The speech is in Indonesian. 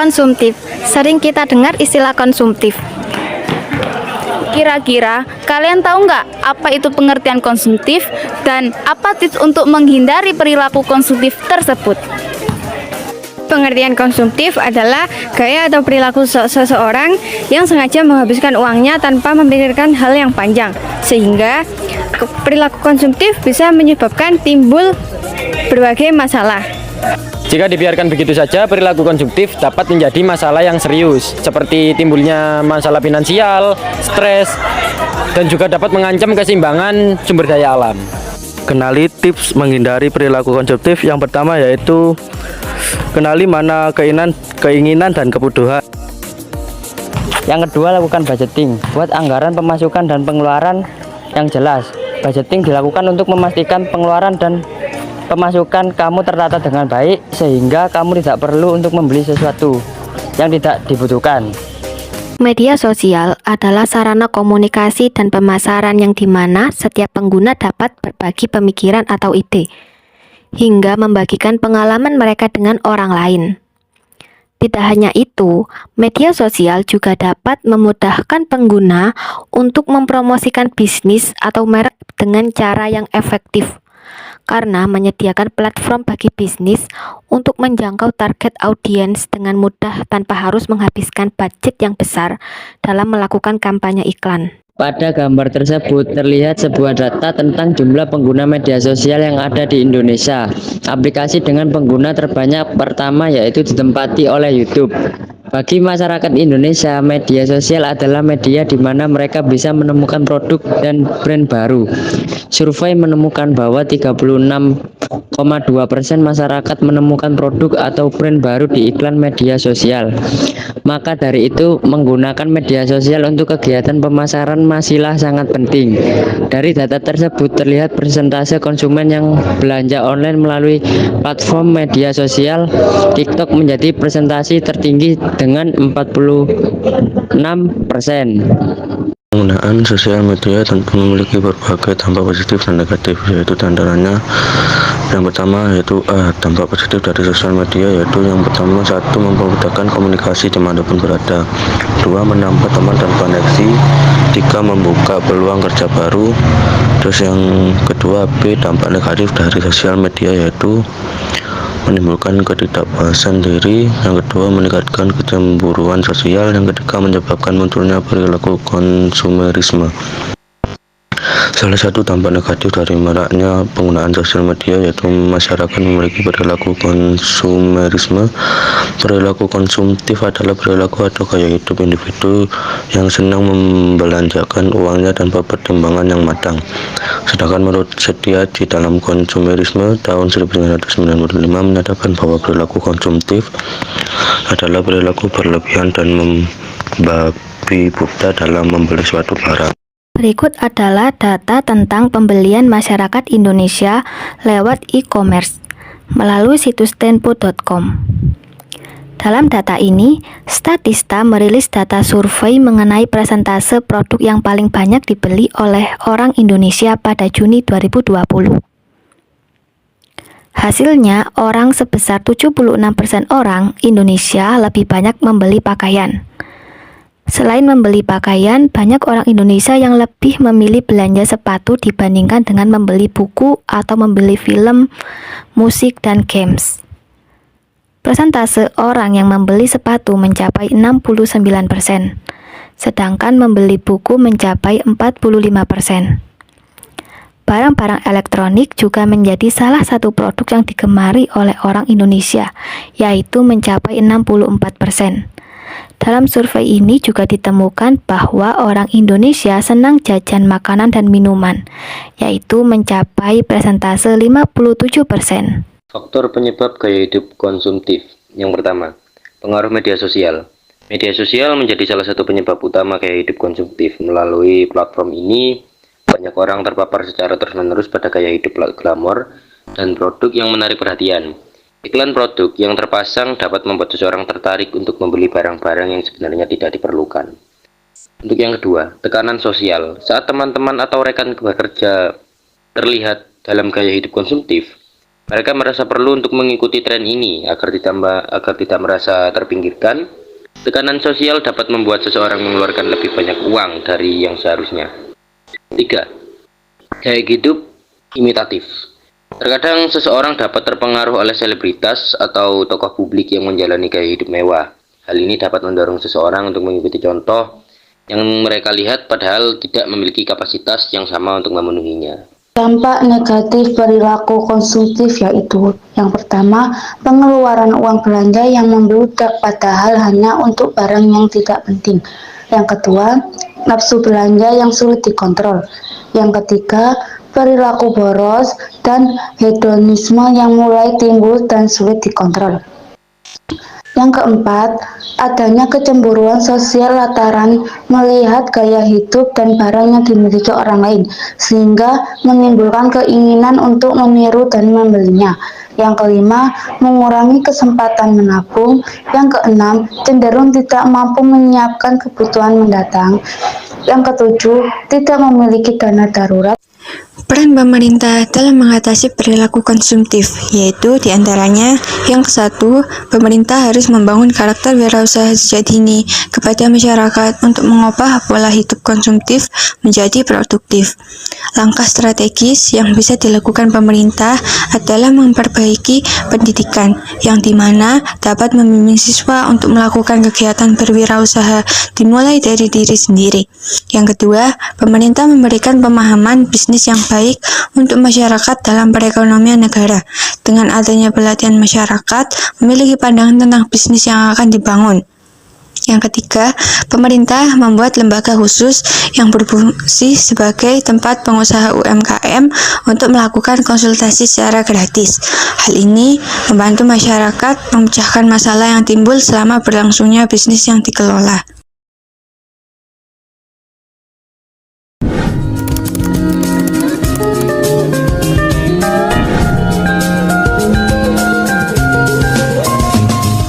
Konsumtif. Sering kita dengar istilah konsumtif. Kira-kira kalian tahu nggak apa itu pengertian konsumtif dan apa tips untuk menghindari perilaku konsumtif tersebut? Pengertian konsumtif adalah gaya atau perilaku seseorang yang sengaja menghabiskan uangnya tanpa memikirkan hal yang panjang, sehingga perilaku konsumtif bisa menyebabkan timbul berbagai masalah. Jika dibiarkan begitu saja, perilaku konsumtif dapat menjadi masalah yang serius, seperti timbulnya masalah finansial, stres, dan juga dapat mengancam keseimbangan sumber daya alam. Kenali tips menghindari perilaku konsumtif. Yang pertama yaitu kenali mana keinginan dan kebutuhan. Yang kedua, lakukan budgeting. Buat anggaran pemasukan dan pengeluaran yang jelas. Budgeting dilakukan untuk memastikan pengeluaran dan pemasukan kamu tertata dengan baik, sehingga kamu tidak perlu untuk membeli sesuatu yang tidak dibutuhkan. Media sosial adalah sarana komunikasi dan pemasaran yang dimana setiap pengguna dapat berbagi pemikiran atau ide, hingga membagikan pengalaman mereka dengan orang lain. Tidak hanya itu, media sosial juga dapat memudahkan pengguna untuk mempromosikan bisnis atau merek dengan cara yang efektif, karena menyediakan platform bagi bisnis untuk menjangkau target audiens dengan mudah tanpa harus menghabiskan budget yang besar dalam melakukan kampanye iklan. Pada gambar tersebut terlihat sebuah data tentang jumlah pengguna media sosial yang ada di Indonesia. Aplikasi dengan pengguna terbanyak pertama yaitu ditempati oleh YouTube. Bagi masyarakat Indonesia, media sosial adalah media di mana mereka bisa menemukan produk dan brand baru. Survei menemukan bahwa 36,2% masyarakat menemukan produk atau brand baru di iklan media sosial. Maka dari itu, menggunakan media sosial untuk kegiatan pemasaran masihlah sangat penting. Dari data tersebut terlihat persentase konsumen yang belanja online melalui platform media sosial TikTok menjadi presentasi tertinggi dengan 46%. Penggunaan sosial media tentu memiliki berbagai dampak positif dan negatif, yaitu diantaranya yang pertama yaitu dampak positif dari sosial media, yaitu yang pertama satu, memudahkan komunikasi dimanapun berada, dua, menambah teman dan koneksi, tiga, membuka peluang kerja baru. Terus yang kedua B, dampak negatif dari sosial media, yaitu menimbulkan ketidakpuasan diri, yang kedua meningkatkan kecemburuan sosial, yang ketiga menyebabkan munculnya perilaku konsumerisme. Salah satu dampak negatif dari maraknya penggunaan sosial media yaitu masyarakat memiliki perilaku konsumerisme. Perilaku konsumtif adalah perilaku atau gaya hidup individu yang senang membelanjakan uangnya tanpa pertimbangan yang matang. Sedangkan menurut Setia di dalam konsumerisme tahun 1995 menyatakan bahwa perilaku konsumtif adalah perilaku berlebihan dan membabi buta dalam membeli suatu barang. Berikut adalah data tentang pembelian masyarakat Indonesia lewat e-commerce melalui situs tempo.com. Dalam data ini, Statista merilis data survei mengenai persentase produk yang paling banyak dibeli oleh orang Indonesia pada Juni 2020. Hasilnya, orang sebesar 76% orang Indonesia lebih banyak membeli pakaian. Selain membeli pakaian, banyak orang Indonesia yang lebih memilih belanja sepatu dibandingkan dengan membeli buku atau membeli film, musik, dan games. Persentase orang yang membeli sepatu mencapai 69%, sedangkan membeli buku mencapai 45%. Barang-barang elektronik juga menjadi salah satu produk yang digemari oleh orang Indonesia, yaitu mencapai 64%. Dalam survei ini juga ditemukan bahwa orang Indonesia senang jajan makanan dan minuman, yaitu mencapai persentase 57%. Faktor penyebab gaya hidup konsumtif. Yang pertama, pengaruh media sosial. Media sosial menjadi salah satu penyebab utama gaya hidup konsumtif. Melalui platform ini, banyak orang terpapar secara terus-menerus pada gaya hidup glamor dan produk yang menarik perhatian. Iklan produk yang terpasang dapat membuat seseorang tertarik untuk membeli barang-barang yang sebenarnya tidak diperlukan. Untuk yang kedua, tekanan sosial. Saat teman-teman atau rekan bekerja terlihat dalam gaya hidup konsumtif, Mereka merasa perlu untuk mengikuti tren ini agar tidak merasa terpinggirkan. Tekanan sosial dapat membuat seseorang mengeluarkan lebih banyak uang dari yang seharusnya. 3. Gaya hidup imitatif. Terkadang seseorang dapat terpengaruh oleh selebritas atau tokoh publik yang menjalani gaya hidup mewah. Hal ini dapat mendorong seseorang untuk mengikuti contoh yang mereka lihat padahal tidak memiliki kapasitas yang sama untuk memenuhinya. Dampak negatif perilaku konsumtif yaitu yang pertama, pengeluaran uang belanja yang membludak padahal hanya untuk barang yang tidak penting. Yang kedua, nafsu belanja yang sulit dikontrol. Yang ketiga, perilaku boros dan hedonisme yang mulai timbul dan sulit dikontrol. Yang keempat, adanya kecemburuan sosial lantaran melihat gaya hidup dan barang yang dimiliki orang lain, sehingga menimbulkan keinginan untuk meniru dan membelinya. Yang kelima, mengurangi kesempatan menabung. Yang keenam, cenderung tidak mampu menyiapkan kebutuhan mendatang. Yang ketujuh, tidak memiliki dana darurat. Peran pemerintah dalam mengatasi perilaku konsumtif, yaitu diantaranya yang ke-1, pemerintah harus membangun karakter wirausaha sejak dini kepada masyarakat untuk mengubah pola hidup konsumtif menjadi produktif. Langkah strategis yang bisa dilakukan pemerintah adalah memperbaiki pendidikan, yang dimana dapat membimbing siswa untuk melakukan kegiatan berwirausaha dimulai dari diri sendiri. Yang kedua, pemerintah memberikan pemahaman bisnis yang baik untuk masyarakat dalam perekonomian negara. Dengan adanya pelatihan masyarakat memiliki pandangan tentang bisnis yang akan dibangun. Yang ketiga, pemerintah membuat lembaga khusus yang berfungsi sebagai tempat pengusaha UMKM untuk melakukan konsultasi secara gratis. Hal ini membantu masyarakat memecahkan masalah yang timbul selama berlangsungnya bisnis yang dikelola.